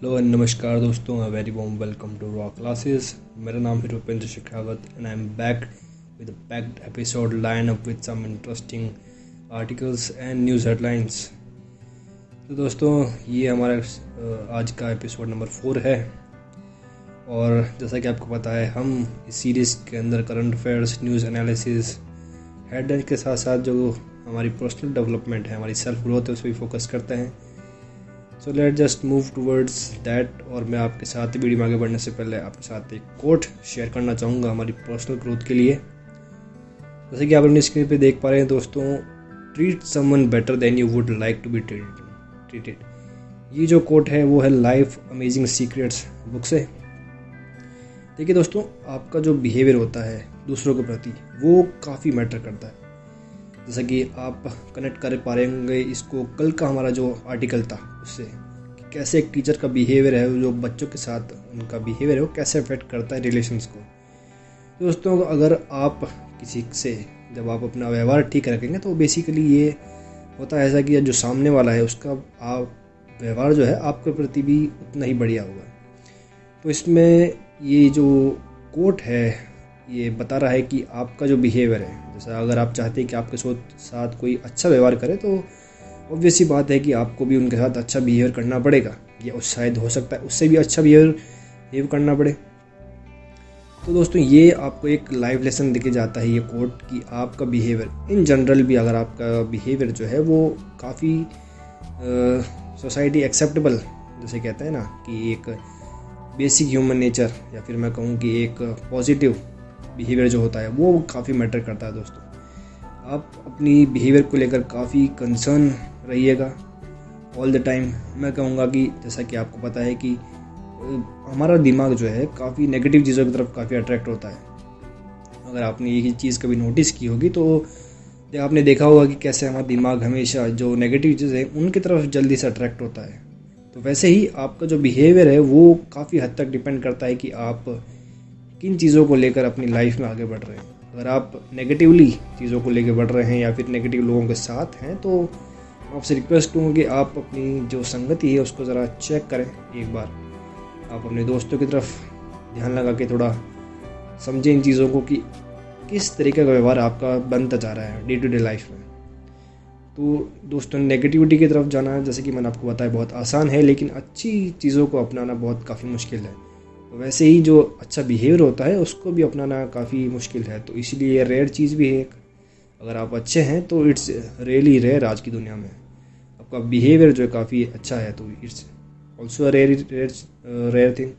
Hello and नमस्कार दोस्तों, very warm welcome to Raw Classes. मेरा नाम है Rupendra Shekhawat and I am back with a packed episode line up with some interesting articles and news headlines. तो दोस्तों, ये हमारा आज का एपिसोड नंबर 4 है और जैसा कि आपको पता है, हम इस सीरीज़ के अंदर current affairs, news analysis, headlines के साथ साथ जो हमारी पर्सनल डेवलपमेंट है, हमारी सेल्फ ग्रोथ है, उस पर भी फोकस करते हैं। So let just move towards that. और मैं आपके साथ वीडियो में आगे बढ़ने से पहले आपके साथ एक कोट शेयर करना चाहूँगा हमारी पर्सनल ग्रोथ के लिए। जैसे कि आप अपनी स्क्रीन पे देख पा रहे हैं दोस्तों, treat someone better than you would like to be treated. ये जो कोट है वो है लाइफ अमेजिंग सीक्रेट्स बुक से। देखिए दोस्तों, आपका जो बिहेवियर होता है दूसरों के प्रति वो काफ़ी मैटर करता है। जैसा कि आप कनेक्ट कर पा रहे होंगे इसको कल का हमारा जो आर्टिकल था उससे, कि कैसे एक टीचर का बिहेवियर है, जो बच्चों के साथ उनका बिहेवियर है वो कैसे अफेक्ट करता है रिलेशंस को। दोस्तों, अगर आप किसी से जब आप अपना व्यवहार ठीक रखेंगे तो बेसिकली ये होता है ऐसा कि जो सामने वाला है उसका आप व्यवहार जो है आपके प्रति भी उतना ही बढ़िया होगा। तो इसमें ये जो कोट है ये बता रहा है कि आपका जो बिहेवियर है, जैसा अगर आप चाहते हैं कि आपके साथ कोई अच्छा व्यवहार करे तो ऑब्वियस सी बात है कि आपको भी उनके साथ अच्छा बिहेवियर करना पड़ेगा, या शायद हो सकता है उससे भी अच्छा बिहेव करना पड़े। तो दोस्तों, ये आपको एक लाइव लेसन देके जाता है ये कोट, कि आपका बिहेवियर इन जनरल भी, अगर आपका बिहेवियर जो है वो काफ़ी सोसाइटी एक्सेप्टेबल, जैसे कहते हैं ना कि एक बेसिक ह्यूमन नेचर, या फिर मैं कहूँ कि एक पॉजिटिव बिहेवियर जो होता है वो काफ़ी मैटर करता है। दोस्तों, आप अपनी बिहेवियर को लेकर काफ़ी कंसर्न रहिएगा ऑल द टाइम। मैं कहूँगा कि जैसा कि आपको पता है कि हमारा दिमाग जो है काफ़ी नेगेटिव चीज़ों की तरफ काफ़ी अट्रैक्ट होता है। अगर आपने यही चीज़ कभी नोटिस की होगी तो आपने देखा होगा कि कैसे हमारा दिमाग हमेशा जो नेगेटिव चीज़ें हैं उनकी तरफ जल्दी से अट्रैक्ट होता है। तो वैसे ही आपका जो बिहेवियर है वो काफ़ी हद तक डिपेंड करता है कि आप किन चीज़ों को लेकर अपनी लाइफ में आगे बढ़ रहे हैं। अगर आप नेगेटिवली चीज़ों को लेकर बढ़ रहे हैं या फिर नेगेटिव लोगों के साथ हैं, तो आपसे रिक्वेस्ट करूँगा कि आप अपनी जो संगति है उसको ज़रा चेक करें एक बार। आप अपने दोस्तों की तरफ ध्यान लगा के थोड़ा समझें इन चीज़ों को, कि किस तरीके का व्यवहार आपका बनता जा रहा है डे टू डे लाइफ में। तो दोस्तों, नेगेटिविटी की तरफ जाना, जैसे कि मैंने आपको बताया, बहुत आसान है, लेकिन अच्छी चीज़ों को अपनाना बहुत काफ़ी मुश्किल है। वैसे ही जो अच्छा बिहेवियर होता है उसको भी अपनाना काफ़ी मुश्किल है। तो इसीलिए ये रेयर चीज़ भी है। अगर आप अच्छे हैं तो इट्स रियली रेयर आज की दुनिया में। आपका बिहेवियर जो है काफ़ी अच्छा है तो इट्स ऑल्सो रेयर थिंग।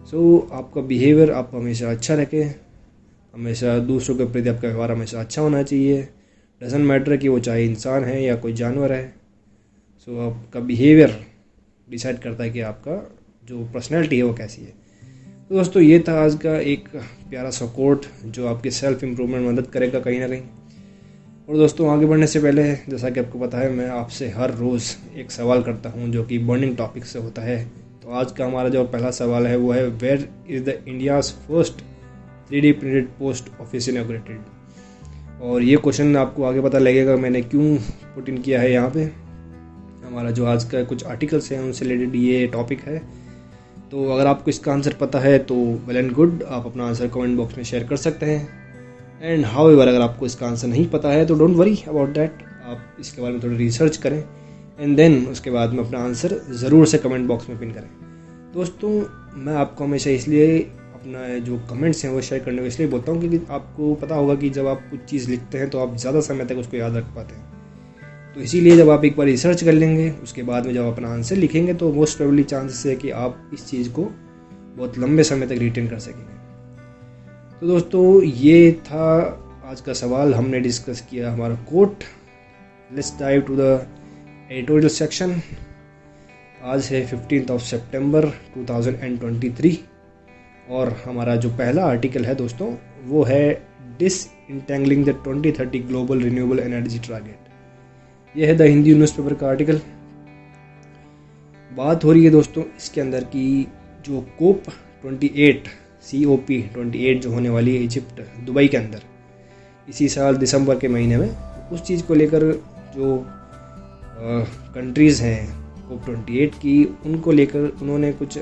सो आपका बिहेवियर आप हमेशा अच्छा रखें, हमेशा दूसरों के प्रति आपका व्यवहार हमेशा अच्छा होना चाहिए। डजेंट मैटर कि वो चाहे इंसान है या कोई जानवर है। सो आपका बिहेवियर डिसाइड करता है कि आपका जो पर्सनैलिटी है वो कैसी है। तो दोस्तों, ये था आज का एक प्यारा सा कोट जो आपकी सेल्फ इम्प्रूवमेंट में मदद करेगा कहीं ना कहीं। और दोस्तों, आगे बढ़ने से पहले, जैसा कि आपको पता है, मैं आपसे हर रोज़ एक सवाल करता हूं जो कि बर्निंग टॉपिक से होता है। तो आज का हमारा जो पहला सवाल है वो है, where is the India's first 3D printed post office inaugurated. और ये क्वेश्चन आपको आगे पता लगेगा मैंने क्यों पुट इन किया है यहाँ पे। हमारा जो आज का कुछ आर्टिकल्स हैं उनसे रिलेटेड ये टॉपिक है। तो अगर आपको इसका आंसर पता है तो वेल एंड गुड, आप अपना आंसर कमेंट बॉक्स में शेयर कर सकते हैं। एंड हाउएवर, अगर आपको इसका आंसर नहीं पता है तो डोंट वरी अबाउट दैट, आप इसके बारे में थोड़ी रिसर्च करें एंड देन उसके बाद में अपना आंसर ज़रूर से कमेंट बॉक्स में पिन करें। दोस्तों, मैं आपको हमेशा इसलिए अपना जो कमेंट्स हैं वो शेयर करने को इसलिए बोलता हूँ क्योंकि आपको पता होगा कि जब आप कुछ चीज़ लिखते हैं तो आप ज़्यादा समय तक उसको याद रख पाते हैं। तो इसीलिए जब आप एक बार रिसर्च कर लेंगे उसके बाद में जब अपना आंसर लिखेंगे तो मोस्ट प्रोबेबली चांसेस है कि आप इस चीज़ को बहुत लंबे समय तक रिटेन कर सकेंगे। तो दोस्तों, ये था आज का सवाल, हमने डिस्कस किया हमारा quote. Let's dive to the editorial section. आज है 15 सितंबर 2023 और हमारा जो पहला आर्टिकल है दोस्तों वो है disentangling the 2030 global renewable energy target. यह है द हिंदी न्यूज़पेपर का आर्टिकल। बात हो रही है दोस्तों इसके अंदर की जो COP28 जो होने वाली है इजिप्ट, दुबई के अंदर इसी साल दिसंबर के महीने में, उस चीज़ को लेकर जो कंट्रीज़ हैं को COP28 की, उनको लेकर उन्होंने कुछ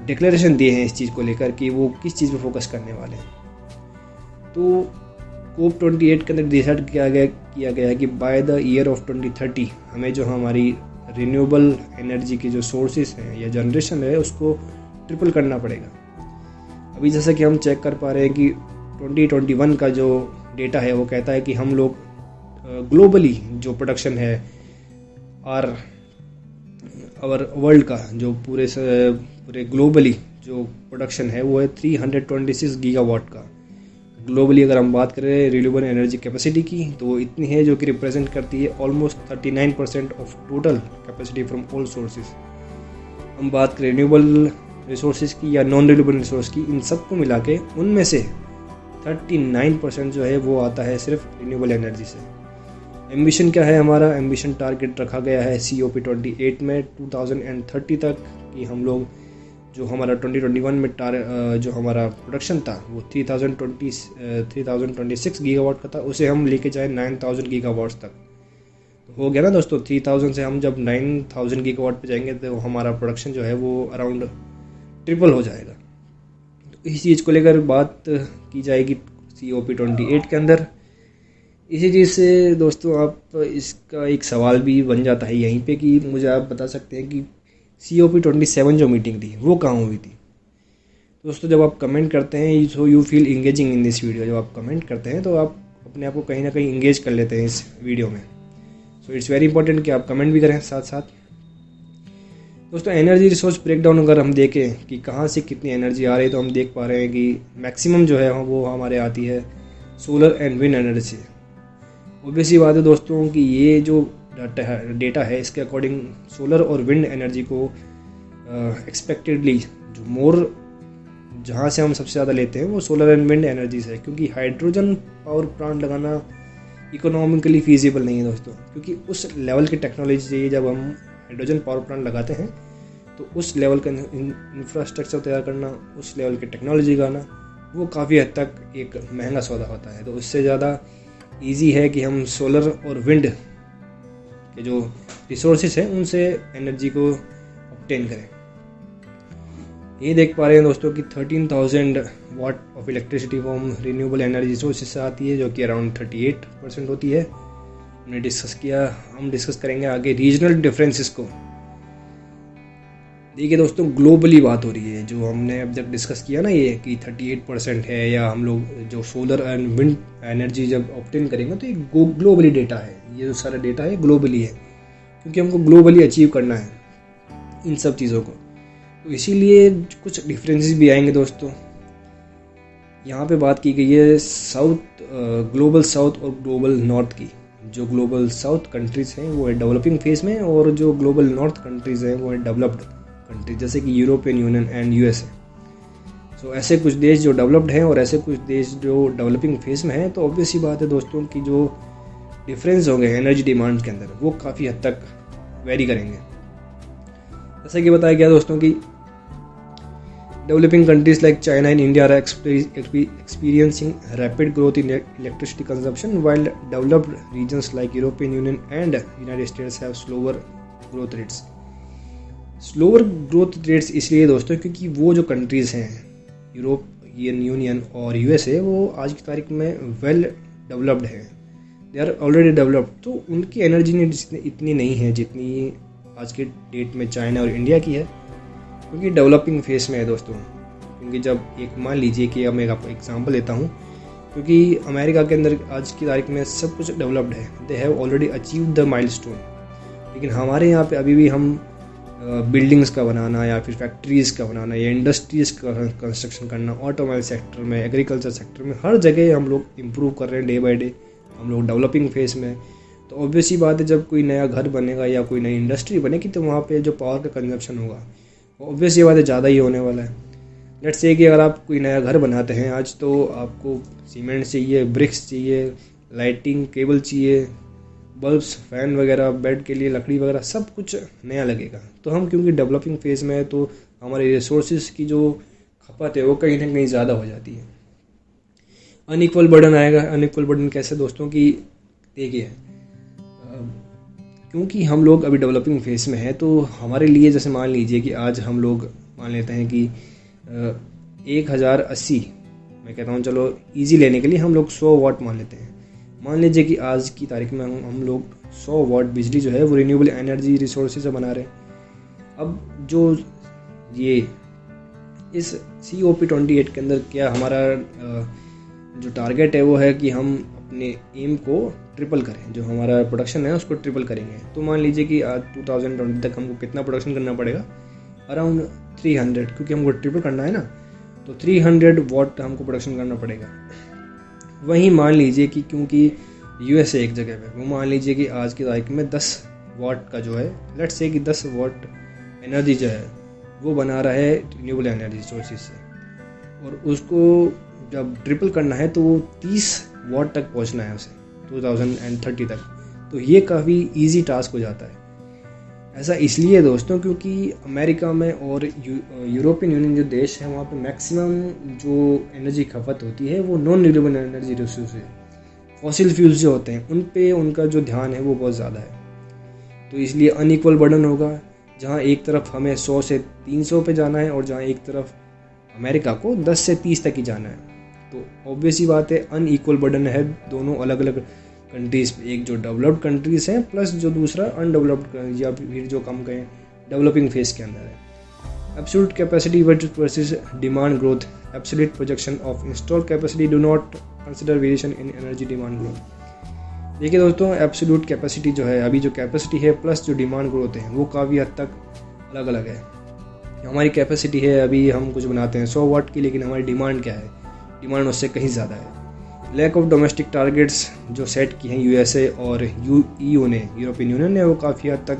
डिक्लेरेशन दिए हैं इस चीज़ को लेकर कि वो किस चीज़ पे फोकस करने वाले हैं। तो COP28 के अंदर डिसाइड किया गया है कि बाय द ईयर ऑफ 2030 हमें जो हमारी रिन्यूएबल एनर्जी की जो सोर्सेज हैं या जनरेशन है उसको ट्रिपल करना पड़ेगा। अभी जैसा कि हम चेक कर पा रहे हैं कि 2021 का जो डेटा है वो कहता है कि हम लोग ग्लोबली जो प्रोडक्शन है आवर वर्ल्ड का जो पूरे ग्लोबली जो प्रोडक्शन है वो है 326 गीगावाट का। ग्लोबली अगर हम बात करें रिन्यूएबल एनर्जी कैपेसिटी की तो इतनी है, जो कि रिप्रेजेंट करती है almost 39% of total capacity from all sources. हम बात करें रिन्यूएबल रिसोर्सेज की या नॉन रिन्यूएबल रिसोर्स की, इन सबको मिला के उनमें से 39% जो है वो आता है सिर्फ रिन्यूएबल एनर्जी से। एम्बिशन क्या है हमारा? एम्बिशन टारगेट रखा गया है COP28 में 2030 तक कि हम लोग जो हमारा 2021 में जो हमारा प्रोडक्शन था वो 3026 गीगावाट का था, उसे हम लेके जाए 9000 गीगावाट्स तक। तो हो गया ना दोस्तों, 3000 से हम जब 9000 गीगावाट पे जाएंगे तो हमारा प्रोडक्शन जो है वो अराउंड ट्रिपल हो जाएगा। तो इस चीज़ को लेकर बात की जाएगी COP28 के अंदर। इसी चीज़ से दोस्तों आप इसका एक सवाल भी बन जाता है यहीं पे कि मुझे आप बता सकते हैं कि COP27 जो मीटिंग थी वो कहाँ हुई थी। दोस्तों जब आप कमेंट करते हैं so you feel engaging in this video, जब आप कमेंट करते हैं तो आप अपने आप को कहीं ना कहीं इंगेज कर लेते हैं इस वीडियो में। सो इट्स वेरी इंपॉर्टेंट कि आप कमेंट भी करें साथ साथ। दोस्तों एनर्जी रिसोर्स ब्रेकडाउन अगर हम देखें कि कहाँ से कितनी एनर्जी आ रही है तो हम देख पा रहे हैं कि मैक्सिमम जो है वो हमारे आती है सोलर एंड विंड एनर्जी से। ऑब्वियसली बात है दोस्तों कि ये जो डेटा है इसके अकॉर्डिंग सोलर और विंड एनर्जी को एक्सपेक्टेडली जो मोर जहाँ से हम सबसे ज़्यादा लेते हैं वो सोलर एंड विंड एनर्जी से है, क्योंकि हाइड्रोजन पावर प्लांट लगाना इकोनॉमिकली फीजिबल नहीं है दोस्तों, क्योंकि उस लेवल की टेक्नोलॉजी चाहिए। जब हम हाइड्रोजन पावर प्लांट लगाते हैं तो उस लेवल का इंफ्रास्ट्रक्चर तैयार करना, उस लेवल की टेक्नोलॉजी लगाना वो काफ़ी हद तक एक महंगा सौदा होता है। तो उससे ज़्यादा ईजी है कि हम सोलर और विंड के जो रिसोर्सेज हैं उनसे एनर्जी को ऑब्टेन करें। ये देख पा रहे हैं दोस्तों कि 13,000 watt of electricity from renewable energy resources से आती है, जो कि अराउंड 38% होती है। हमने डिस्कस किया, हम डिस्कस करेंगे आगे रीजनल डिफरेंसेस को। देखिए दोस्तों ग्लोबली बात हो रही है, जो हमने अब तक डिस्कस किया ना ये कि 38% है, या हम लोग जो सोलर एंड विंड एनर्जी जब ऑब्टेन करेंगे तो ये ग्लोबली डेटा है। ये जो सारा डेटा है ग्लोबली है, क्योंकि हमको ग्लोबली अचीव करना है इन सब चीज़ों को। तो इसीलिए कुछ डिफरेंसेस भी आएंगे दोस्तों। यहाँ पे बात की गई है ग्लोबल साउथ और ग्लोबल नॉर्थ की। जो ग्लोबल साउथ कंट्रीज़ हैं वो है डेवलपिंग फेज में, और जो ग्लोबल नॉर्थ कंट्रीज़ हैं वो है डेवलप्ड कंट्रीज, जैसे कि यूरोपियन यूनियन एंड USA। सो ऐसे कुछ देश जो डेवलप्ड हैं और ऐसे कुछ देश जो डेवलपिंग फेज में हैं। तो ऑब्वियस ही बात है दोस्तों कि जो डिफरेंस होंगे एनर्जी डिमांड के अंदर वो काफ़ी हद तक वेरी करेंगे। जैसा कि बताया गया दोस्तों कि developing countries like China and India are experiencing rapid growth in electricity consumption, while developed regions like European Union and United States have slower growth rates. Slower growth rates इसलिए दोस्तों क्योंकि वो जो कंट्रीज़ हैं यूरोपियन यूनियन और USA वो आज की तारीख में वेल डेवलप्ड है, दे आर ऑलरेडी डेवलप्ड। तो उनकी एनर्जी नीड्स इतनी नहीं है जितनी आज के डेट में चाइना और इंडिया की है, क्योंकि डेवलपिंग फेस में है दोस्तों। क्योंकि जब एक मान लीजिए कि अब मैं आपको एग्जांपल देता हूँ, क्योंकि अमेरिका के अंदर आज की तारीख में सब कुछ डेवलप्ड है, they have already achieve the milestone. लेकिन हमारे यहाँ पे अभी भी हम बिल्डिंग्स का बनाना या फिर फैक्ट्रीज़ का बनाना या इंडस्ट्रीज़ का कंस्ट्रक्शन करना, ऑटोमोबाइल सेक्टर में, एग्रीकल्चर सेक्टर में, हर जगह हम लोग इम्प्रूव कर रहे हैं डे बाय डे। हम लोग डेवलपिंग फेस में। तो ऑब्वियस ही बात है जब कोई नया घर बनेगा या कोई नई इंडस्ट्री बनेगी तो वहाँ पे जो पावर का कंजप्शन होगा ऑब्वियस ये बात है ज़्यादा ही होने वाला है। लेट्स से कि अगर आप कोई नया घर बनाते हैं आज, तो आपको सीमेंट चाहिए, ब्रिक्स चाहिए, लाइटिंग केबल चाहिए, बल्ब्स, फैन वगैरह, बेड के लिए लकड़ी वगैरह, सब कुछ नया लगेगा। तो हम क्योंकि डेवलपिंग फेज में है तो हमारे रिसोर्सेज की जो खपत है वो कहीं ना कहीं ज़्यादा हो जाती है। अनइक्वल बर्डन आएगा। अनइक्वल बर्डन कैसे दोस्तों कि देखिए, क्योंकि हम लोग अभी डेवलपिंग फेस में हैं, तो हमारे लिए जैसे मान लीजिए कि आज हम लोग मान लेते हैं कि 1080, मैं कहता हूँ चलो इजी लेने के लिए हम लोग 100 वाट मान लेते हैं। मान लीजिए कि आज की तारीख में हम लोग 100 वाट बिजली जो है वो रिन्यूएबल एनर्जी रिसोर्सेज से बना रहे हैं। अब जो ये इस COP28 के अंदर क्या हमारा जो टारगेट है वो है कि हम अपने एम को ट्रिपल करें, जो हमारा प्रोडक्शन है उसको ट्रिपल करेंगे। तो मान लीजिए कि आज 2020 तक हमको कितना प्रोडक्शन करना पड़ेगा, अराउंड 300, क्योंकि हमको ट्रिपल करना है ना, तो 300 वाट हमको प्रोडक्शन करना पड़ेगा। वहीं मान लीजिए कि क्योंकि USA एक जगह पे, वो मान लीजिए कि आज की तारीख में 10 वाट का जो है, लेट्स से कि 10 वाट एनर्जी जो है वो बना रहा है रिन्यूएबल एनर्जी सोर्सेज से, और उसको जब ट्रिपल करना है तो वो 30 वाट तक पहुंचना है उसे 2030 तक। तो ये काफ़ी इजी टास्क हो जाता है। ऐसा इसलिए दोस्तों क्योंकि अमेरिका में और यूरोपियन यूनियन जो देश है वहाँ पे मैक्सिमम जो एनर्जी खपत होती है वो नॉन रिन्यूएबल एनर्जी रिसोर्स है, फॉसिल फ्यूल्स जो होते हैं उन पे उनका जो ध्यान है वो बहुत ज़्यादा है। तो इसलिए अनइक्वल बर्डन होगा, जहाँ एक तरफ हमें 100 से 300 पे जाना है और जहाँ एक तरफ अमेरिका को 10 से 30 तक ही जाना है। तो ऑब्वियस ही बात है अनइक्वल बर्डन है दोनों अलग अलग कंट्रीज़ पे, एक जो डेवलप्ड कंट्रीज़ हैं प्लस जो दूसरा अनडेवलप्ड या फिर जो कम कहें डेवलपिंग फेस के अंदर है। Absolute capacity versus demand growth, absolute projection of install capacity do not consider variation in energy demand growth. देखिए दोस्तों, एब्सोल्यूट कैपेसिटी जो है, अभी जो कैपेसिटी है प्लस जो डिमांड ग्रोथ है वो काफ़ी हद तक अलग अलग है। हमारी कैपेसिटी है, अभी हम कुछ बनाते हैं 100 वाट की, लेकिन हमारी डिमांड क्या है, डिमांड उससे कहीं ज़्यादा है। लैक ऑफ डोमेस्टिक टारगेट्स जो सेट की हैं USA और EU ने, यूरोपियन यूनियन ने, वो काफ़ी हद तक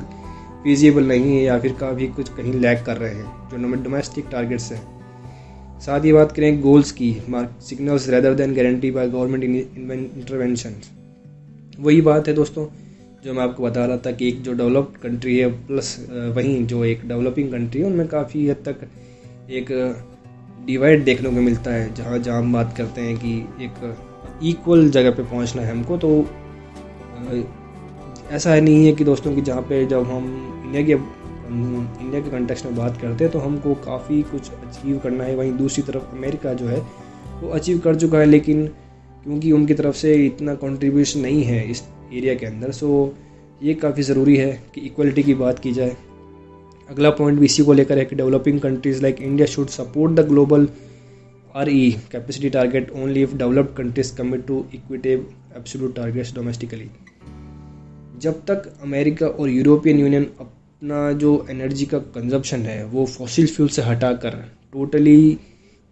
फिजिबल नहीं है या फिर काफ़ी कुछ कहीं लैक कर रहे हैं जो डोमेस्टिक टारगेट्स हैं। साथ ही बात करें गोल्स की, signals rather than guarantee by government intervention. वही बात है दोस्तों जो मैं आपको बता रहा था कि एक जो डेवलप्ड कंट्री है प्लस वहीं जो एक डेवलपिंग कंट्री है, उनमें काफ़ी हद तक एक डिवाइड देखने को मिलता है। जहाँ हम बात करते हैं कि एक इक्वल जगह पे पहुंचना है हमको, तो ऐसा है नहीं है कि दोस्तों कि जहाँ पे जब हम इंडिया के कंटेक्स्ट में बात करते हैं तो हमको काफ़ी कुछ अचीव करना है, वहीं दूसरी तरफ अमेरिका जो है वो अचीव कर चुका है, लेकिन क्योंकि उनकी तरफ से इतना कंट्रीब्यूशन नहीं है इस एरिया के अंदर, सो ये काफ़ी ज़रूरी है कि इक्वलिटी की बात की जाए। अगला पॉइंट भी इसी को लेकर है कि developing countries like India should support the global RE capacity target only if developed countries commit to equitable absolute targets domestically. जब तक अमेरिका और यूरोपियन यूनियन अपना जो एनर्जी का कंजप्शन है वो फॉसिल फ्यूल से हटाकर टोटली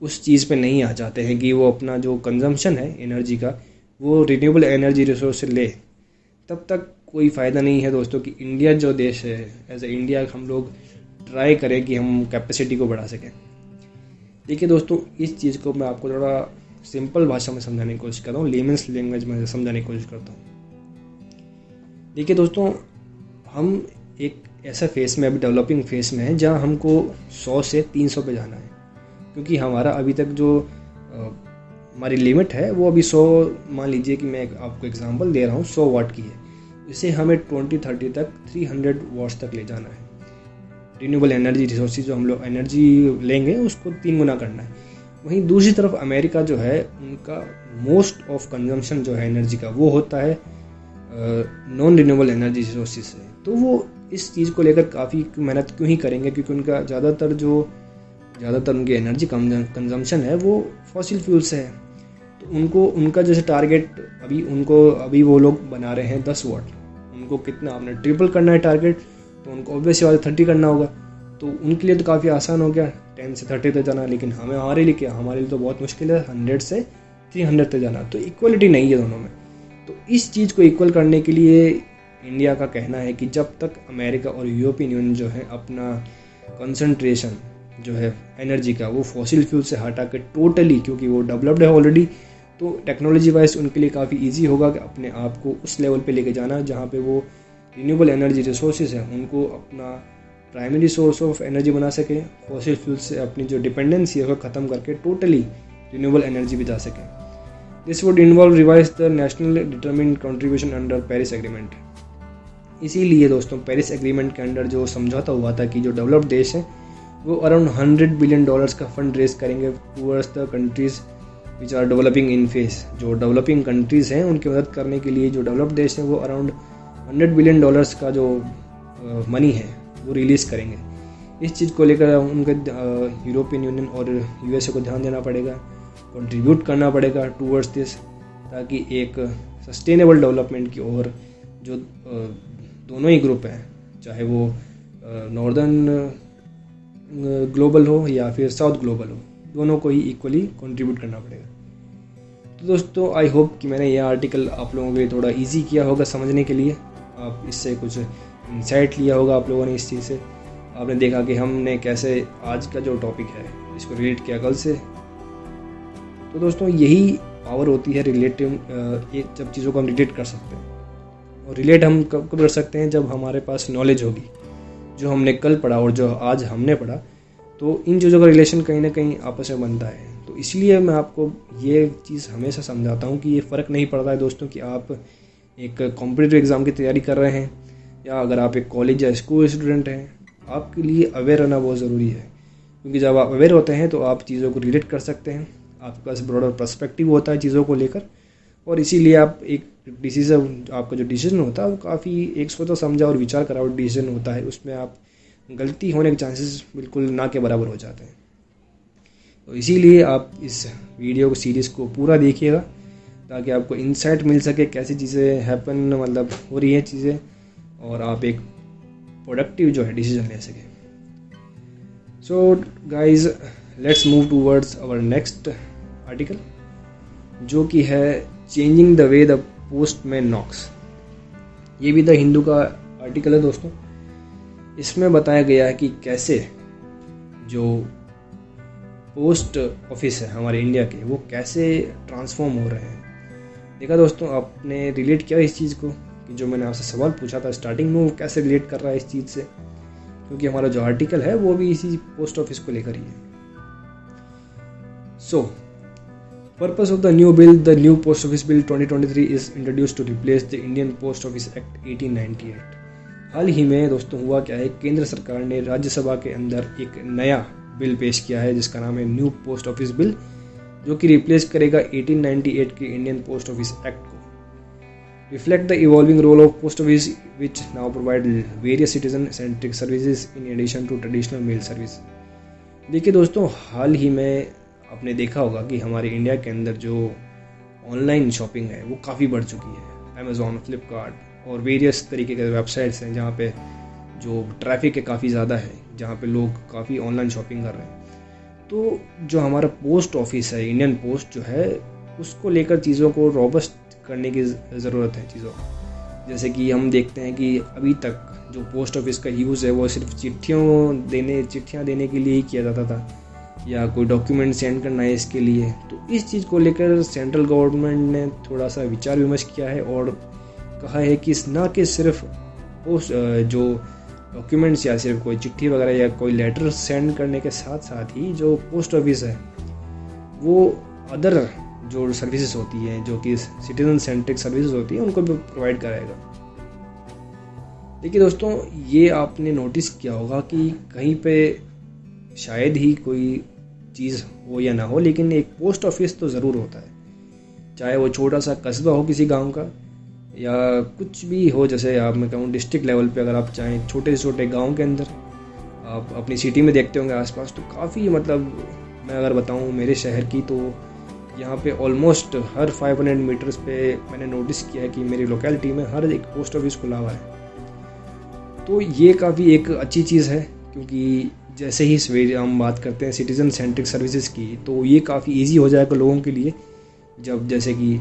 उस चीज़ पे नहीं आ जाते हैं कि वो अपना जो कंजम्पशन है एनर्जी का वो रिन्यूएबल एनर्जी रिसोर्स से ले, तब तक कोई फ़ायदा नहीं है दोस्तों कि इंडिया जो देश है, एज ए इंडिया हम लोग ट्राई करें कि हम कैपेसिटी को बढ़ा सकें। देखिए दोस्तों, इस चीज़ को मैं आपको थोड़ा सिंपल भाषा में समझाने की कोशिश करता हूँ, लेमन्स लैंग्वेज में समझाने की कोशिश करता हूँ। देखिए दोस्तों, हम एक ऐसा फेस में, अभी डेवलपिंग फेस में है, जहाँ हमको 100 से 300 पे जाना है, क्योंकि हमारा अभी तक जो हमारी लिमिट है वो अभी 100, मान लीजिए कि मैं आपको एग्जांपल दे रहा हूँ 100 वाट की है, इसे हमें 2030 तक 300 वाट्स तक ले जाना है। रिन्यूएबल एनर्जी रिसोर्सेज जो हम लोग एनर्जी लेंगे उसको 3 गुना करना है। वहीं दूसरी तरफ अमेरिका जो है उनका मोस्ट ऑफ कंजम्पशन जो है एनर्जी का वो होता है नॉन रिन्यूएबल एनर्जी रिसोर्सेज से। तो वो इस चीज़ को लेकर काफ़ी मेहनत क्यों ही करेंगे, क्योंकि उनका ज़्यादातर उनकी एनर्जी कंजम्पशन है वो फॉसिल फ्यूल से है। तो उनको उनका जैसे टारगेट अभी वो लोग बना रहे हैं 10 वाट, उनको कितना आपने ट्रिपल करना है टारगेट, तो उनको ऑब्वियसली बात 30 करना होगा। तो उनके लिए तो काफ़ी आसान हो गया 10 से 30 तक जाना, लेकिन हमारे लिए तो बहुत मुश्किल है 100 से 300 तक जाना। तो इक्वलिटी नहीं है दोनों में। तो इस चीज़ को इक्वल करने के लिए इंडिया का कहना है कि जब तक अमेरिका और यूरोपियन यूनियन जो है अपना कंसंट्रेशन जो है एनर्जी का वो फॉसिल फ्यूल से हटा के टोटली, क्योंकि वो डेवलप्ड है ऑलरेडी, तो टेक्नोलॉजी वाइज उनके लिए काफ़ी इजी होगा कि अपने आप को उस लेवल पे लेके जाना जहाँ पे वो रिन्यूएबल एनर्जी रिसोर्सेज हैं उनको अपना प्राइमरी सोर्स ऑफ एनर्जी बना सके, फॉसिल फ्यूल से अपनी जो डिपेंडेंसी है उसको ख़त्म करके टोटली रिन्यूएबल एनर्जी भी जा सके। This would involve revise the national determined contribution under Paris agreement. इसीलिए दोस्तों पेरिस एग्रीमेंट के अंडर जो समझौता हुआ था कि जो डेवलप्ड देश हैं वो अराउंड $100 बिलियन का फंड रेज करेंगे towards the countries which are developing in phase. जो डेवलपिंग कंट्रीज़ हैं उनकी मदद करने के लिए जो डेवलप्ड देश हैं वो अराउंड $100 बिलियन का जो मनी है वो रिलीज़ करेंगे। इस चीज़ को लेकर उनके यूरोपियन यूनियन और यूएसए को ध्यान देना पड़ेगा, कंट्रीब्यूट करना पड़ेगा टूवर्ड्स दिस, ताकि एक सस्टेनेबल डेवलपमेंट की ओर जो दोनों ही ग्रुप हैं, चाहे वो नॉर्दर्न ग्लोबल हो या फिर साउथ ग्लोबल हो, दोनों को ही इक्वली कंट्रीब्यूट करना पड़ेगा। तो दोस्तों आई होप कि मैंने यह आर्टिकल आप लोगों के लिए थोड़ा इजी किया होगा समझने के लिए। आप इससे कुछ इंसाइट लिया होगा आप लोगों ने इस चीज़ से। आपने देखा कि हमने कैसे आज का जो टॉपिक है इसको रिलेट किया कल से। तो दोस्तों यही पावर होती है रिलेटिव, जब चीज़ों को हम रिलेट कर सकते हैं। और रिलेट हम कब कर सकते हैं, जब हमारे पास नॉलेज होगी, जो हमने कल पढ़ा और जो आज हमने पढ़ा, तो इन चीज़ों का रिलेशन कहीं ना कहीं आपस में बनता है। तो इसलिए मैं आपको ये चीज़ हमेशा समझाता हूँ कि ये फ़र्क नहीं पड़ता है दोस्तों कि आप एक कॉम्पिटिटिव एग्ज़ाम की तैयारी कर रहे हैं या अगर आप एक कॉलेज या स्कूल स्टूडेंट हैं, आपके लिए अवेयर रहना बहुत ज़रूरी है। क्योंकि जब आप अवेयर होते हैं तो आप चीज़ों को रिलेट कर सकते हैं, आपके पास ब्रॉडर पर्सपेक्टिव होता है चीज़ों को लेकर, और इसीलिए आप एक डिसीजन, आपका जो डिसीजन होता है वो काफ़ी एक सोचा समझा और विचार करा हुआ डिसीजन होता है। उसमें आप गलती होने के चांसेस बिल्कुल ना के बराबर हो जाते हैं। तो इसीलिए आप इस वीडियो को सीरीज़ को पूरा देखिएगा ताकि आपको इंसाइट मिल सके कैसी चीज़ें हैपन मतलब हो रही है चीज़ें, और आप एक प्रोडक्टिव जो है डिसीजन ले सकें। So guys let's move towards our next article, जो कि है changing the way the postman knocks. ये भी द हिंदू का आर्टिकल है दोस्तों। इसमें बताया गया है कि कैसे जो पोस्ट ऑफिस है हमारे इंडिया के, वो कैसे ट्रांसफॉर्म हो रहे हैं। देखा दोस्तों, आपने रिलेट किया इस चीज़ को कि जो मैंने आपसे सवाल पूछा था स्टार्टिंग में, वो कैसे रिलेट कर रहा है इस चीज़ से, क्योंकि हमारा जो आर्टिकल है वो भी इसी पोस्ट ऑफिस को लेकर ही है। So purpose of the new bill, the new post office bill 2023 is introduced to replace the Indian post office act 1898। हाल ही में दोस्तों हुआ क्या है, केंद्र सरकार ने राज्यसभा के अंदर एक नया बिल पेश किया है जिसका नाम है न्यू पोस्ट ऑफिस बिल, जो कि रिप्लेस करेगा 1898 के इंडियन पोस्ट ऑफिस एक्ट को। Reflect the evolving role of post office which now provide various citizen centric services in addition to traditional mail service. देखिए दोस्तों, हाल ही में आपने देखा होगा कि हमारे इंडिया के अंदर जो ऑनलाइन शॉपिंग है वो काफ़ी बढ़ चुकी है। अमेज़ॉन, फ्लिपकार्ट और वेरियस तरीके के वेबसाइट्स हैं जहाँ पे जो ट्रैफिक है काफ़ी ज़्यादा है, जहाँ पे लोग काफ़ी ऑनलाइन शॉपिंग कर रहे हैं। तो जो हमारा पोस्ट ऑफिस है, इंडियन पोस्ट जो है, उसको लेकर चीज़ों को रॉबस्ट करने की ज़रूरत है चीज़ों। जैसे कि हम देखते हैं कि अभी तक जो पोस्ट ऑफिस का यूज़ है वो सिर्फ चिट्ठियाँ देने के लिए ही किया जाता था, या कोई डॉक्यूमेंट सेंड करना है इसके लिए। तो इस चीज़ को लेकर सेंट्रल गवर्नमेंट ने थोड़ा सा विचार विमर्श किया है और कहा है कि ना कि सिर्फ पोस्ट जो डॉक्यूमेंट्स या सिर्फ कोई चिट्ठी वगैरह या कोई लेटर सेंड करने के साथ साथ ही जो पोस्ट ऑफिस है वो अदर जो सर्विसेज होती हैं, जो कि सिटीजन सेंट्रिक सर्विसेज होती हैं, उनको भी प्रोवाइड कराएगा। देखिए दोस्तों, ये आपने नोटिस किया होगा कि कहीं पे शायद ही कोई चीज़ हो या ना हो, लेकिन एक पोस्ट ऑफिस तो ज़रूर होता है, चाहे वो छोटा सा कस्बा हो किसी गांव का या कुछ भी हो। जैसे आप मैं कहूँ डिस्ट्रिक्ट लेवल पे अगर आप चाहें, छोटे से छोटे गांव के अंदर आप अपनी सिटी में देखते होंगे आसपास, तो काफ़ी मतलब मैं अगर बताऊँ मेरे शहर की, तो यहाँ पे ऑलमोस्ट हर 500 मीटर्स पे मैंने नोटिस किया है कि मेरी लोकेलिटी में हर एक पोस्ट ऑफिस खुला हुआ है। तो ये काफ़ी एक अच्छी चीज़ है, क्योंकि जैसे ही हम बात करते हैं सिटीज़न सेंट्रिक सर्विसेज की, तो ये काफ़ी इजी हो जाएगा लोगों के लिए। जब जैसे कि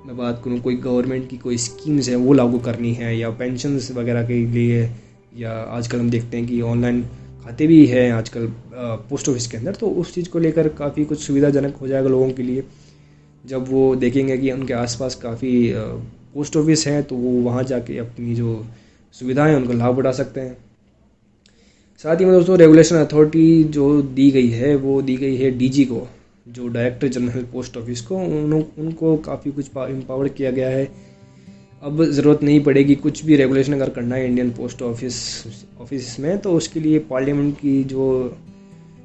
मैं बात करूँ कोई गवर्नमेंट की कोई स्कीम्स है वो लागू करनी है, या पेंशन्स वगैरह के लिए, या आजकल हम देखते हैं कि ऑनलाइन खाते भी हैं आजकल पोस्ट ऑफिस के अंदर, तो उस चीज़ को लेकर काफ़ी कुछ सुविधाजनक हो जाएगा लोगों के लिए। जब वो देखेंगे कि उनके आसपास काफ़ी पोस्ट ऑफिस हैं, तो वो वहाँ जाके अपनी जो सुविधाएं उनको लाभ उठा सकते हैं। साथ ही में दोस्तों रेगुलेशन अथॉरिटी जो दी गई है वो दी गई है डीजी को, जो डायरेक्टर जनरल पोस्ट ऑफिस को, उनको काफ़ी कुछ एम्पावर किया गया है अब ज़रूरत नहीं पड़ेगी कुछ भी रेगुलेशन अगर करना है इंडियन पोस्ट ऑफिस में, तो उसके लिए पार्लियामेंट की जो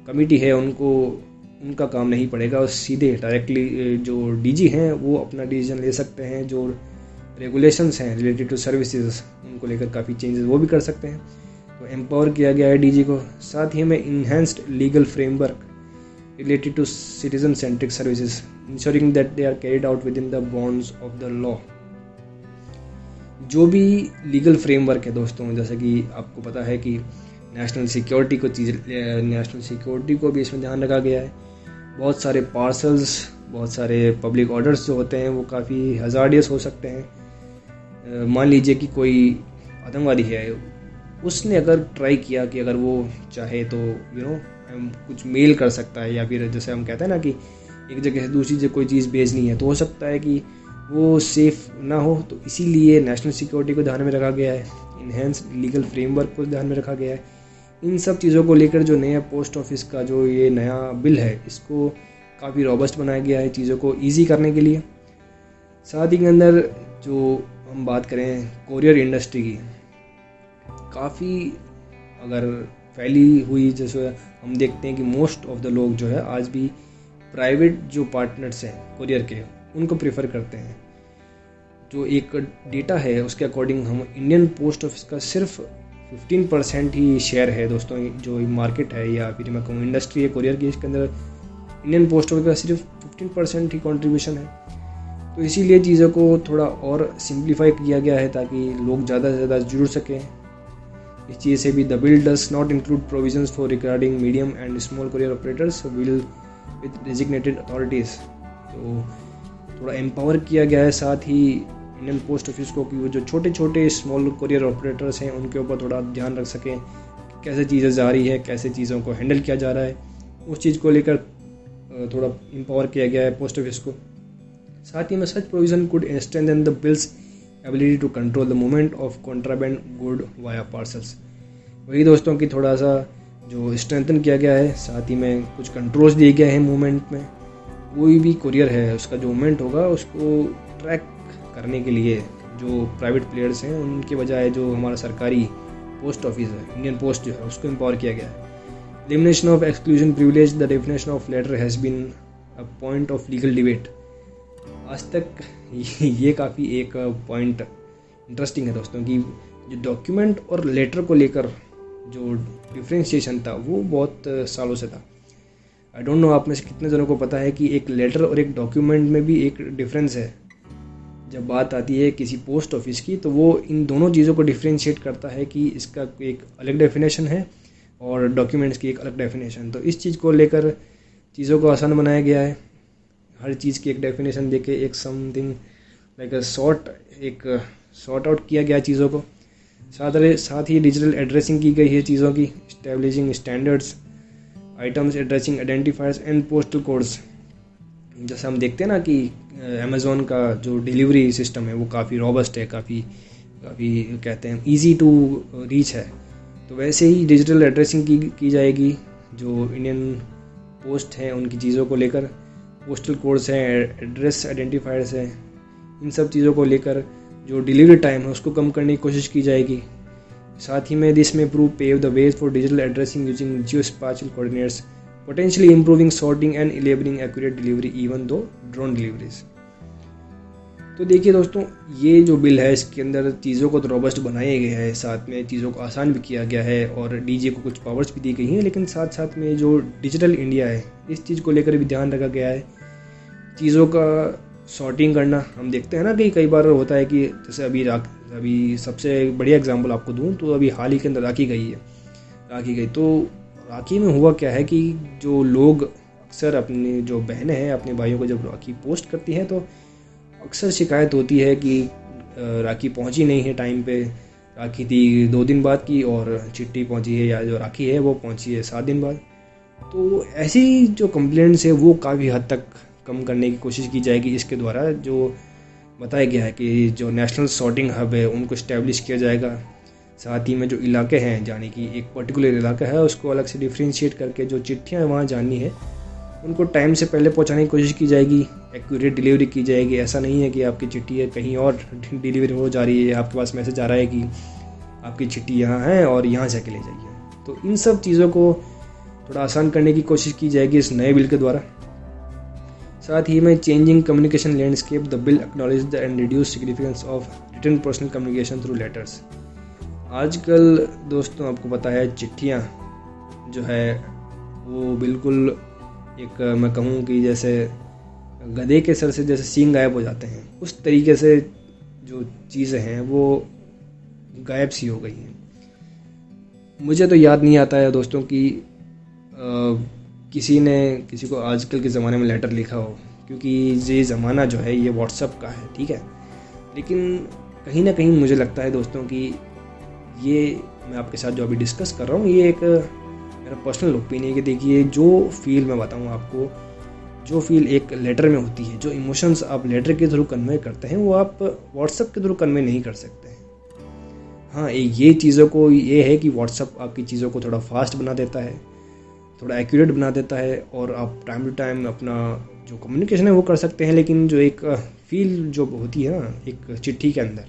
कमेटी है उनका काम नहीं पड़ेगा। और सीधे डायरेक्टली जो डीजी हैं वो अपना डिसीजन ले सकते हैं। जो रेगुलेशंस हैं रिलेटेड टू सर्विसेज उनको लेकर काफ़ी चेंजेस वो भी कर सकते हैं। तो एम्पावर किया गया है डीजी को। साथ ही में enhanced legal framework related to citizen centric services ensuring that they are carried out within the bounds of the law। जो भी लीगल फ्रेमवर्क है दोस्तों, जैसे कि आपको पता है कि नेशनल सिक्योरिटी को भी इसमें ध्यान रखा गया है। बहुत सारे पार्सल्स, बहुत सारे पब्लिक ऑर्डर्स जो होते हैं वो काफ़ी हज़ार्डियस हो सकते हैं। मान लीजिए कि कोई आतंकवादी है, उसने अगर ट्राई किया कि अगर वो चाहे तो कुछ मेल कर सकता है, या फिर जैसे हम कहते हैं ना कि एक जगह से दूसरी जगह कोई चीज़ भेजनी है, तो हो सकता है कि वो सेफ़ ना हो। तो इसीलिए नेशनल सिक्योरिटी को ध्यान में रखा गया है, इन्हेंस लीगल फ्रेमवर्क को ध्यान में रखा गया है। इन सब चीज़ों को लेकर जो नया पोस्ट ऑफिस का जो ये नया बिल है, इसको काफ़ी रॉबस्ट बनाया गया है चीज़ों को ईजी करने के लिए। साथ ही के अंदर जो हम बात करें कोरियर इंडस्ट्री की, काफ़ी अगर फैली हुई, जैसे हम देखते हैं कि मोस्ट ऑफ द लोग जो है आज भी प्राइवेट जो पार्टनर्स हैं कोरियर के, उनको प्रेफर करते हैं। जो एक डेटा है उसके अकॉर्डिंग हम इंडियन पोस्ट ऑफिस का सिर्फ 15% ही शेयर है दोस्तों। जो मार्केट है या फिर मैं कहूँ इंडस्ट्री है कोरियर की, इसके अंदर इंडियन पोस्ट ऑफिस का सिर्फ 15% ही कंट्रीब्यूशन है। तो इसीलिए चीज़ों को थोड़ा और सिंप्लीफाई किया गया है ताकि लोग ज़्यादा से ज़्यादा जुड़ सकें इस चीज़ से भी। The bill does not include provisions for regarding medium and small courier operators will with designated authorities. तो थोड़ा एम्पावर किया गया है साथ ही इंडियन पोस्ट ऑफिस को कि वो जो छोटे छोटे स्मॉल कोरियर ऑपरेटर्स हैं उनके ऊपर थोड़ा ध्यान रख सकें, कैसे चीज़ें जा रही है, कैसे चीज़ों को हैंडल किया जा रहा है, उस चीज़ को लेकर थोड़ा एम्पावर किया गया है पोस्ट ऑफिस को। साथ ही में such provision could strengthen the bill's ability to control the movement of contraband good via parcels. वही दोस्तों की थोड़ा सा जो स्ट्रेंथन किया गया है, साथ ही में कुछ कंट्रोल्स दिए गए हैं मूवमेंट में। कोई भी कुरियर है उसका जो मूवमेंट होगा उसको ट्रैक करने के लिए जो प्राइवेट प्लेयर्स हैं उनके बजाय जो हमारा सरकारी पोस्ट ऑफिस है इंडियन पोस्ट जो है उसको एम्पावर किया गया है। Elimination of exclusion privilege, the definition of letter has been a point of legal debate. आज तक ये काफ़ी एक पॉइंट इंटरेस्टिंग है दोस्तों कि जो डॉक्यूमेंट और लेटर को लेकर जो डिफ्रेंशिएशन था वो बहुत सालों से था। आई डोंट नो आप में से कितने जनों को पता है कि एक लेटर और एक डॉक्यूमेंट में भी एक डिफरेंस है। जब बात आती है किसी पोस्ट ऑफिस की तो वो इन दोनों चीज़ों को डिफ्रेंशिएट करता है कि इसका एक अलग डेफिनेशन है और डॉक्यूमेंट्स की एक अलग डेफिनेशन। तो इस चीज़ को लेकर चीज़ों को आसान बनाया गया है। हर चीज़ की एक डेफिनेशन देके एक समथिंग लाइक एक सॉर्ट आउट किया गया चीज़ों को। साथ ही डिजिटल एड्रेसिंग की गई है चीज़ों की, establishing standards, items addressing identifiers and postal codes. जैसे हम देखते हैं ना कि अमेज़ॉन का जो डिलीवरी सिस्टम है वो काफ़ी रॉबस्ट है, काफ़ी कहते हैं ईजी टू रीच है। तो वैसे ही डिजिटल एड्रेसिंग की जाएगी जो इंडियन पोस्ट हैं उनकी चीज़ों को लेकर। पोस्टल कोड्स हैं, एड्रेस आइडेंटिफायर्स हैं, इन सब चीज़ों को लेकर जो डिलीवरी टाइम है उसको कम करने की कोशिश की जाएगी। साथ ही में दिस में prove pave the ways for digital addressing using geospatial coordinates, potentially improving sorting and enabling accurate delivery even to drone deliveries. तो देखिए दोस्तों, ये जो बिल है इसके अंदर चीज़ों को तो रॉबस्ट बनाया गया है, साथ में चीज़ों को आसान भी किया गया है और डीजे को कुछ पावर्स भी दी गई हैं, लेकिन साथ साथ में जो डिजिटल इंडिया है इस चीज़ को लेकर भी ध्यान रखा गया है। चीज़ों का सॉर्टिंग करना, हम देखते हैं ना कि कई बार होता है कि जैसे अभी सबसे बढ़िया एग्जांपल आपको दूं तो अभी हाल ही के अंदर राखी गई तो राखी में हुआ क्या है कि जो लोग अक्सर अपनी जो बहनें हैं अपने भाइयों को जब राखी पोस्ट करती हैं तो अक्सर शिकायत होती है कि राखी पहुंची नहीं है टाइम पे, राखी थी 2 दिन बाद की और चिट्ठी पहुंची है या जो राखी है वो पहुंची है 7 दिन बाद। तो ऐसी जो कंप्लेंट्स है वो काफ़ी हद तक कम करने की कोशिश की जाएगी इसके द्वारा। जो बताया गया है कि जो नेशनल सॉर्टिंग हब है उनको इस्टेब्लिश किया जाएगा। साथ ही में जो इलाके हैं, यानी कि एक पर्टिकुलर इलाका है उसको अलग से डिफ्रेंशिएट करके जो चिट्ठियाँ वहाँ जानी है उनको टाइम से पहले पहुंचाने की कोशिश की जाएगी, एक्यूरेट डिलीवरी की जाएगी। ऐसा नहीं है कि आपकी चिट्ठी है कहीं और डिलीवरी हो जा रही है, आपके पास मैसेज आ रहा है कि आपकी चिट्ठी यहाँ है और यहाँ से आके ले जाइए। तो इन सब चीज़ों को थोड़ा आसान करने की कोशिश की जाएगी इस नए बिल के द्वारा। साथ ही में changing communication landscape, the bill acknowledge the and reduce significance of written personal communication through letters. आजकल दोस्तों आपको पता है चिट्ठियाँ जो है वो बिल्कुल एक मैं कहूँ कि जैसे गधे के सर से जैसे सींग गायब हो जाते हैं, उस तरीके से जो चीज़ें हैं वो गायब सी हो गई हैं। मुझे तो याद नहीं आता है दोस्तों कि किसी ने किसी को आजकल के ज़माने में लेटर लिखा हो, क्योंकि ये ज़माना जो है ये व्हाट्सअप का है, ठीक है। लेकिन कहीं ना कहीं मुझे लगता है दोस्तों कि ये मैं आपके साथ जो अभी डिस्कस कर रहा हूँ ये एक मेरा पर्सनल ओपिनियन है कि देखिए जो फील मैं बताऊँ आपको, जो फील एक लेटर में होती है, जो इमोशंस आप लेटर के थ्रू कन्वे करते हैं वो आप व्हाट्सअप के थ्रू कन्वे नहीं कर सकते हैं। हाँ, ये चीज़ों को ये है कि व्हाट्सअप आपकी चीज़ों को थोड़ा फास्ट बना देता है, थोड़ा एक्यूरेट बना देता है और आप टाइम टू टाइम अपना जो कम्युनिकेशन है वो कर सकते हैं। लेकिन जो एक फील जो होती है ना एक चिट्ठी के अंदर,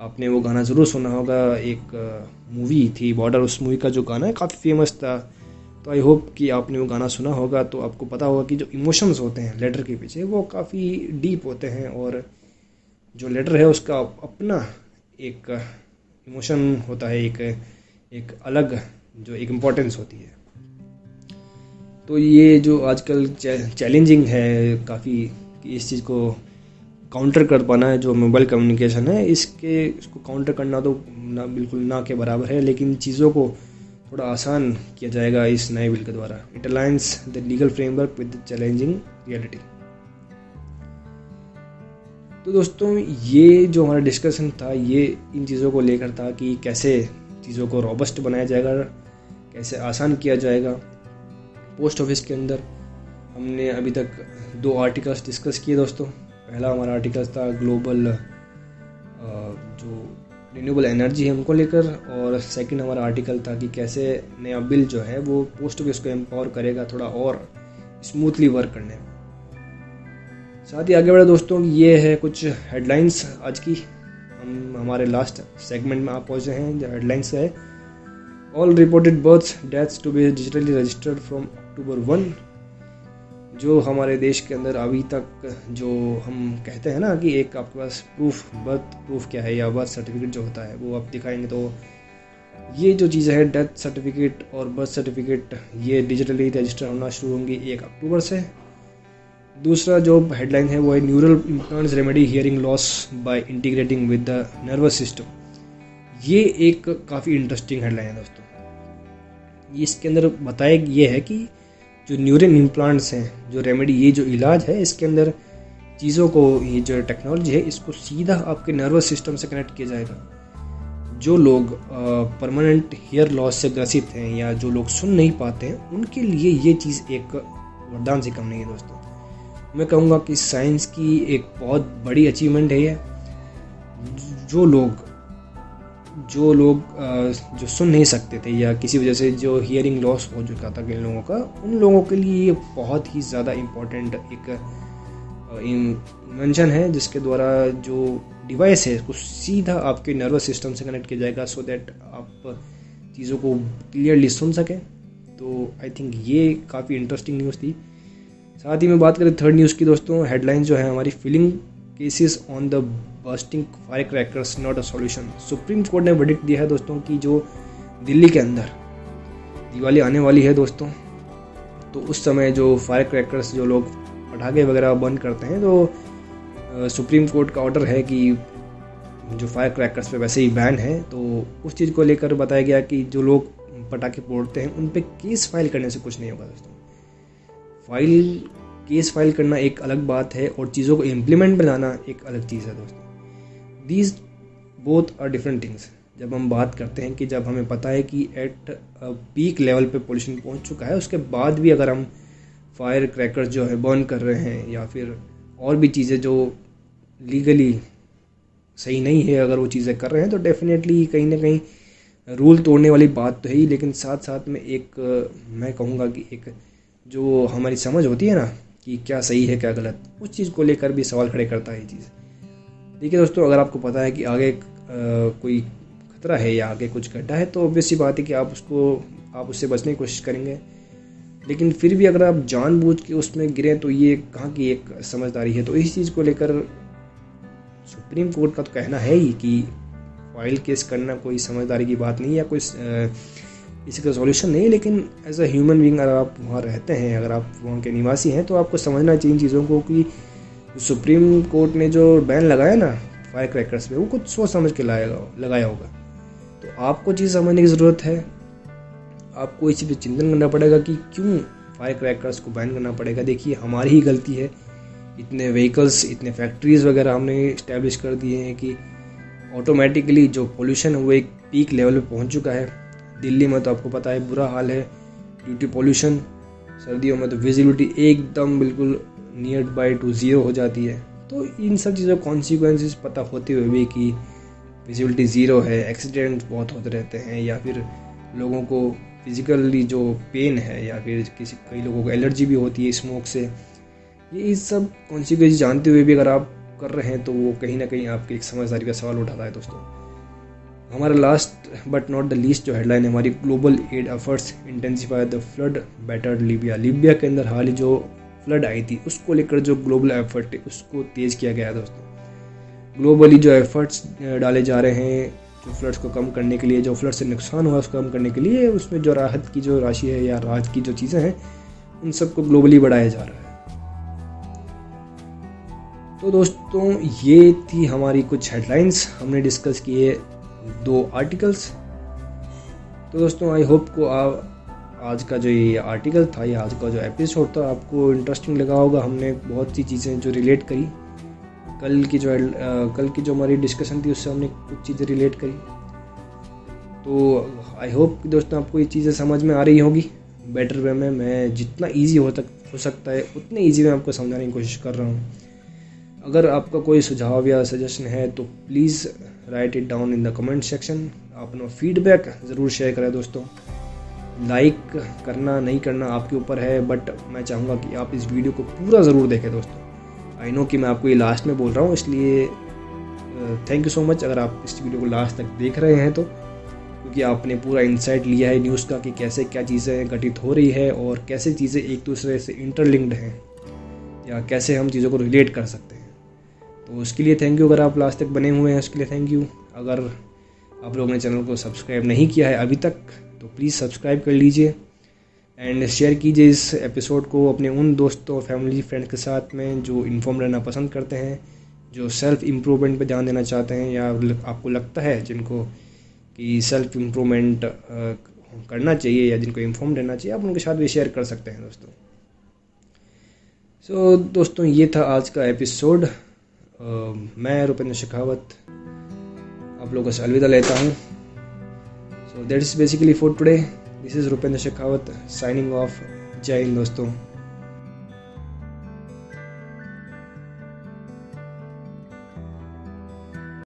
आपने वो गाना ज़रूर सुना होगा, एक मूवी थी बॉर्डर, उस मूवी का जो गाना है काफ़ी फेमस था। तो आई होप कि आपने वो गाना सुना होगा, तो आपको पता होगा कि जो इमोशंस होते हैं लेटर के पीछे वो काफ़ी डीप होते हैं और जो लेटर है उसका अपना एक इमोशन होता है, एक अलग जो एक इम्पोर्टेंस होती है। तो ये जो आजकल चैलेंजिंग है काफ़ी कि इस चीज़ को काउंटर कर पाना है, जो मोबाइल कम्युनिकेशन है इसको काउंटर करना तो ना बिल्कुल ना के बराबर है, लेकिन चीज़ों को थोड़ा आसान किया जाएगा इस नए बिल के द्वारा। It aligns the legal framework with the challenging reality. तो दोस्तों ये जो हमारा डिस्कशन था ये इन चीज़ों को लेकर था कि कैसे चीज़ों को रॉबस्ट बनाया जाएगा, कैसे आसान किया जाएगा। पोस्ट ऑफिस के अंदर हमने अभी तक 2 आर्टिकल्स डिस्कस किए दोस्तों। पहला हमारा आर्टिकल था ग्लोबल जो रिन्यूएबल एनर्जी है उनको लेकर, और सेकंड हमारा आर्टिकल था कि कैसे नया बिल जो है वो पोस्ट ऑफिस को एम्पावर करेगा थोड़ा और स्मूथली वर्क करने में। साथ ही आगे बढ़े दोस्तों, ये है कुछ हेडलाइंस आज की। हम हमारे लास्ट सेगमेंट में आप पहुँचे हैं। जो हेडलाइंस है, all reported births deaths to be digitally registered from October 1। जो हमारे देश के अंदर अभी तक जो हम कहते हैं ना कि एक आपके पास प्रूफ, बर्थ प्रूफ क्या है या बर्थ सर्टिफिकेट जो होता है वो आप दिखाएंगे, तो ये जो चीज़ें है डेथ सर्टिफिकेट और बर्थ सर्टिफिकेट ये डिजिटली रजिस्टर होना शुरू होंगी 1 अक्टूबर से। दूसरा जो हेडलाइन है वो है neural implants remedy hearing loss by integrating with the nervous system. ये एक काफ़ी इंटरेस्टिंग हेडलाइन है दोस्तों। इसके अंदर बताया ये है कि जो न्यूरल इम्प्लांट्स हैं, जो रेमेडी, ये जो इलाज है इसके अंदर चीज़ों को, ये जो टेक्नोलॉजी है इसको सीधा आपके नर्वस सिस्टम से कनेक्ट किया जाएगा। जो लोग परमानेंट हेयर लॉस से ग्रसित हैं या जो लोग सुन नहीं पाते हैं उनके लिए ये चीज़ एक वरदान से कम नहीं है दोस्तों। मैं कहूँगा कि साइंस की एक बहुत बड़ी अचीवमेंट है ये। जो लोग जो सुन नहीं सकते थे या किसी वजह से जो हियरिंग लॉस हो चुका था किन लोगों का, उन लोगों के लिए ये बहुत ही ज़्यादा इम्पोर्टेंट एक इन्वेंशन है, जिसके द्वारा जो डिवाइस है उसको सीधा आपके नर्वस सिस्टम से कनेक्ट किया जाएगा सो दैट आप चीज़ों को क्लियरली सुन सकें। तो आई थिंक ये काफ़ी इंटरेस्टिंग न्यूज़ थी। साथ ही में बात करें थर्ड न्यूज़ की दोस्तों, हेडलाइन जो है हमारी, filing cases on the bursting fire crackers not a solution. Supreme Court ने वर्डिक्ट दिया है दोस्तों कि जो दिल्ली के अंदर दिवाली आने वाली है दोस्तों, तो उस समय जो फायर क्रैकर्स, जो लोग पटाखे वगैरह बंद करते हैं, तो सुप्रीम कोर्ट का ऑर्डर है कि जो फायर क्रैकर्स पे वैसे ही बैन है। तो उस चीज़ को लेकर बताया गया कि जो लोग पटाखे फोड़ते हैं उन पे केस फाइल करने से कुछ नहीं होगा दोस्तों। केस फाइल करना एक अलग बात है और चीज़ों को इम्प्लीमेंट में लाना एक अलग चीज़ है दोस्तों। These both are different things. जब हम बात करते हैं कि जब हमें पता है कि एट पीक लेवल पे पोल्यूशन पहुंच चुका है, उसके बाद भी अगर हम फायर क्रैकर्स जो है बर्न कर रहे हैं या फिर और भी चीज़ें जो लीगली सही नहीं है अगर वो चीज़ें कर रहे हैं, तो डेफिनेटली कहीं ना कहीं रूल तोड़ने वाली बात तो है ही, लेकिन साथ साथ में एक मैं कहूँगा कि एक जो हमारी समझ होती है ना कि क्या सही है क्या गलत, उस चीज़ को लेकर भी सवाल खड़े करता है ये चीज़। देखिए दोस्तों, अगर आपको पता है कि आगे कोई खतरा है या आगे कुछ गड्ढा है, तो ऑब्वियस सी बात है कि आप उससे बचने की कोशिश करेंगे। लेकिन फिर भी अगर आप जानबूझ के उसमें गिरें तो ये कहाँ की एक समझदारी है। तो इस चीज़ को लेकर सुप्रीम कोर्ट का तो कहना है ही कि फाइल केस करना कोई समझदारी की बात नहीं या कोई इसका सॉल्यूशन नहीं है। लेकिन एज अ ह्यूमन बीइंग अगर आप वहाँ रहते हैं, अगर आप वहाँ के निवासी हैं, तो आपको समझना चाहिए इन चीज़ों को कि सुप्रीम कोर्ट ने जो बैन लगाया ना फायर क्रैकर्स पे, वो कुछ सोच समझ के लगाया होगा। तो आपको चीज़ समझने की ज़रूरत है। आपको इसी पे चिंतन करना पड़ेगा कि क्यों फायर क्रैकर्स को बैन करना पड़ेगा। देखिए, हमारी ही गलती है। इतने व्हीकल्स, इतने फैक्ट्रीज़ वगैरह हमने इस्टेब्लिश कर दिए हैं कि ऑटोमेटिकली जो पोल्यूशन है वो एक पीक लेवल पे पहुंच चुका है। दिल्ली में तो आपको पता है बुरा हाल है ड्यू टू पोल्यूशन। सर्दियों में तो विजिबिलिटी एकदम बिल्कुल नियर बाय टू ज़ीरो हो जाती है। तो इन सब चीज़ों कॉन्सिक्वेंसेस पता होते हुए भी कि विजिबिलिटी ज़ीरो है, एक्सीडेंट बहुत होते रहते हैं, या फिर लोगों को फिजिकली जो पेन है, या फिर कई लोगों को एलर्जी भी होती है स्मोक से। ये सब कॉन्सिक्वेंस जानते हुए भी अगर आप कर रहे हैं तो वो कहीं ना कहीं आपकी एक समझदारी का सवाल उठाता है। दोस्तों, हमारा last but not the least जो हेडलाइन है हमारी, global aid efforts intensify the flood battered Libya. Libya के अंदर हाल ही जो फ्लड आई थी उसको लेकर जो ग्लोबल एफर्ट है उसको तेज़ किया गया है। दोस्तों, ग्लोबली जो एफर्ट्स डाले जा रहे हैं जो फ्लड्स को कम करने के लिए, जो फ्लड से नुकसान हुआ उसको कम करने के लिए, उसमें जो राहत की जो राशि है या राहत की जो चीज़ें हैं उन सबको ग्लोबली बढ़ाया जा रहा है। तो दोस्तों, ये थी हमारी कुछ हेडलाइंस, हमने डिस्कस किए 2 आर्टिकल्स। तो दोस्तों, आई होप को आज का जो ये आर्टिकल था या आज का जो एपिसोड था आपको इंटरेस्टिंग लगा होगा। हमने बहुत सी चीज़ें जो रिलेट करी, कल की जो हमारी डिस्कशन थी उससे हमने कुछ चीज़ें रिलेट करी। तो आई होप कि दोस्तों आपको ये चीज़ें समझ में आ रही होगी बेटर वे में। मैं जितना ईजी हो सकता है उतने ईजी में आपको समझाने की कोशिश कर रहा हूँ। अगर आपका कोई सुझाव या सजेशन है तो please write it down in the comment section. अपना फीडबैक ज़रूर शेयर करें दोस्तों। लाइक करना नहीं करना आपके ऊपर है, बट मैं चाहूँगा कि आप इस वीडियो को पूरा ज़रूर देखें दोस्तों। आई नो कि मैं आपको ये लास्ट में बोल रहा हूँ, इसलिए थैंक यू सो मच अगर आप इस वीडियो को लास्ट तक देख रहे हैं तो, क्योंकि आपने पूरा इंसाइट लिया है न्यूज़ का कि कैसे क्या चीज़ें घटित हो रही है और कैसे चीज़ें एक दूसरे से इंटरलिंक्ड हैं या कैसे हम चीज़ों को रिलेट कर सकते हैं। तो उसके लिए थैंक यू। अगर आप लास्ट तक बने हुए हैं उसके लिए थैंक यू। अगर आप लोगों ने चैनल को सब्सक्राइब नहीं किया है अभी तक तो प्लीज़ सब्सक्राइब कर लीजिए एंड शेयर कीजिए इस एपिसोड को अपने उन दोस्तों और फैमिली फ्रेंड के साथ में जो इन्फॉर्म रहना पसंद करते हैं, जो सेल्फ इम्प्रूवमेंट पे ध्यान देना चाहते हैं, या आपको लगता है जिनको कि सेल्फ इम्प्रूवमेंट करना चाहिए या जिनको इन्फॉर्म रहना चाहिए, आप उनके साथ भी शेयर कर सकते हैं दोस्तों। सो दोस्तों, ये था आज का एपिसोड। मैं रुपेंद्र शेखावत आप लोगों से अलविदा लेता हूँ। So that is basically for today. This is Rupendra Shekhawat signing off. जय हिंद दोस्तों।